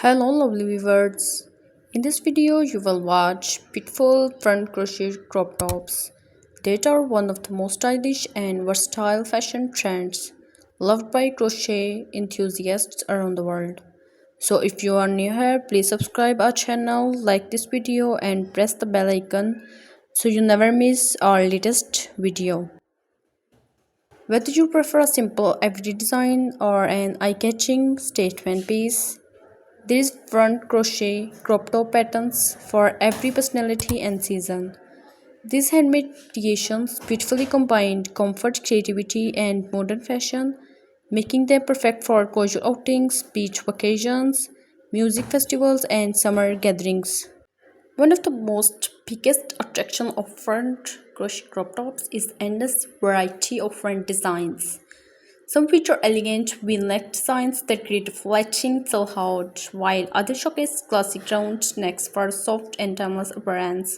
Hello lovely viewers. In this video you will watch beautiful front crochet crop tops that are one of the most stylish and versatile fashion trends loved by crochet enthusiasts around the world. So if you are new here, please subscribe our channel, like this video and press the bell icon so you never miss our latest video. Whether you prefer a simple everyday design or an eye-catching statement piece, there is front crochet crop top patterns for every personality and season. These handmade creations beautifully combine comfort, creativity, and modern fashion, making them perfect for casual outings, beach vacations, music festivals, and summer gatherings. One of the most biggest attraction of front crochet crop tops is endless variety of front designs. Some feature elegant V-neck designs that create a flattering silhouette, while others showcase classic round necks for soft and timeless appearance.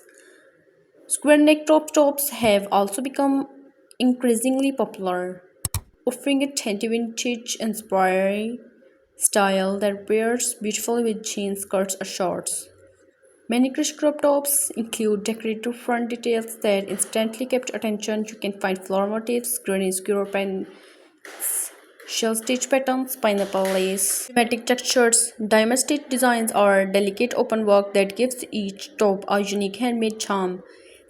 Square neck crop tops have also become increasingly popular, offering a trendy vintage inspired style that pairs beautifully with jeans, skirts, or shorts. Many crochet crop tops include decorative front details that instantly capture attention. You can find flower motifs, granny square pen shell stitch patterns, pineapple lace, thematic textures, diamond stitch designs, or delicate open work that gives each top a unique handmade charm.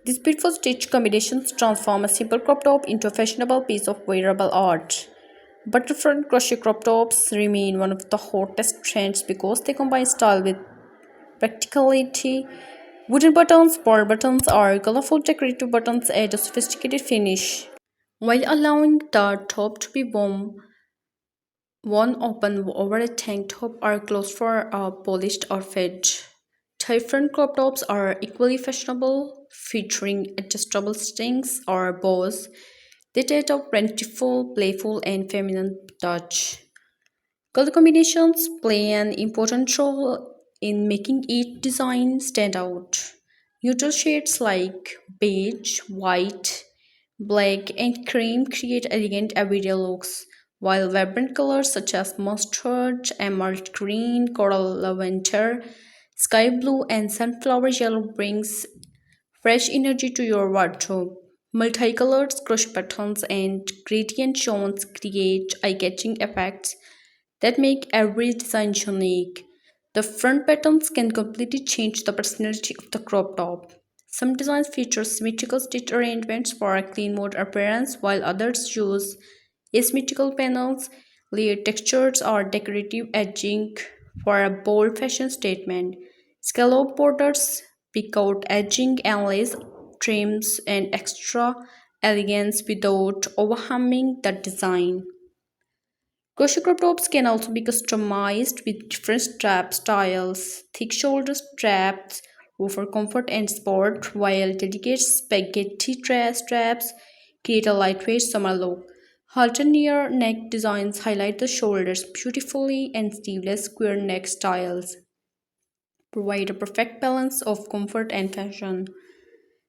These beautiful stitch combinations transform a simple crop top into a fashionable piece of wearable art. Butterfront crochet crop tops remain one of the hottest trends because they combine style with practicality. Wooden buttons, pearl buttons, or colorful decorative buttons add a sophisticated finish, while allowing the top to be worn open over a tank top or closed for a polished outfit. Different crop tops are equally fashionable, featuring adjustable strings or bows that add a plentiful, playful, and feminine touch. Color combinations play an important role in making each design stand out. Neutral shades like beige, white, black, and cream create elegant everyday looks, while vibrant colors such as mustard, emerald green, coral lavender, sky blue, and sunflower yellow brings fresh energy to your wardrobe. Multicolored crochet patterns and gradient tones create eye-catching effects that make every design unique. The front patterns can completely change the personality of the crop top. Some designs feature symmetrical stitch arrangements for a clean mode appearance, while others use asymmetrical panels, layered textures, or decorative edging for a bold fashion statement. Scallop borders, pick out edging, and lace trims and extra elegance without overwhelming the design. Crochet crop tops can also be customized with different strap styles. Thick shoulder straps offer comfort and sport, while dedicated spaghetti straps create a lightweight summer look. Halter near neck designs highlight the shoulders beautifully, and sleeveless square neck styles provide a perfect balance of comfort and fashion.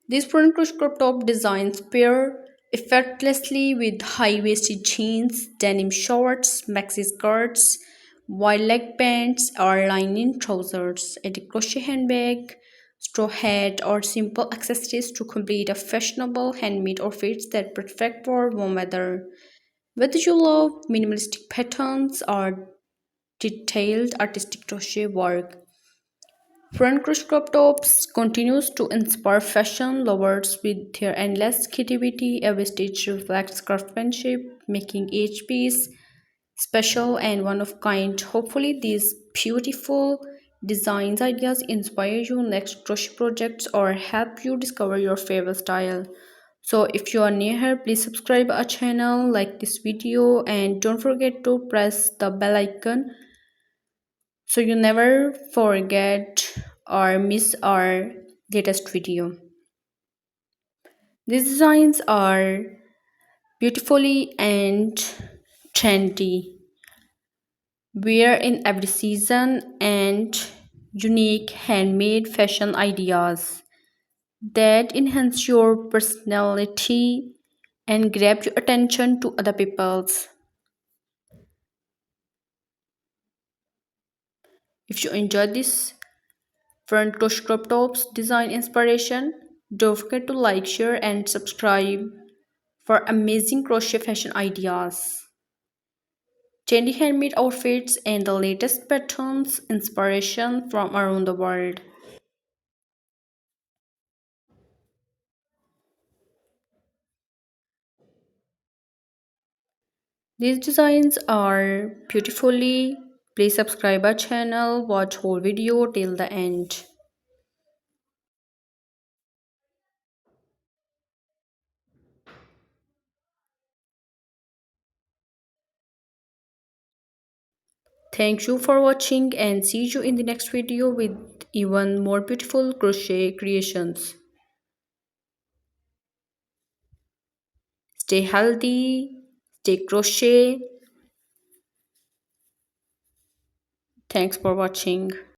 These front crochet crop top designs pair effortlessly with high-waisted jeans, denim shorts, maxi skirts, wide leg pants, or linen trousers. Add a crochet handbag, straw hat, or simple accessories to complete a fashionable handmade outfits that perfect for warm weather. Whether you love minimalistic patterns or detailed artistic crochet work, front crochet crop tops continues to inspire fashion lovers with their endless creativity. Every stitch reflects craftsmanship, making each piece special and one of kind. Hopefully, these beautiful designs ideas inspire you next crochet projects or help you discover your favorite style. So if you are new here, please subscribe our channel, like this video, and don't forget to press the bell icon so you never forget or miss our latest video. These designs are beautifully and trendy, wear in every season, and unique handmade fashion ideas that enhance your personality and grab your attention to other people's. If you enjoyed this front crochet crop tops design inspiration, don't forget to like, share, and subscribe for amazing crochet fashion ideas, trendy handmade outfits, and the latest patterns inspiration from around the world. These designs are beautifully. Please subscribe our channel, watch whole video till the end. Thank you for watching and see you in the next video with even more beautiful crochet creations. Stay healthy, stay crochet. Thanks for watching.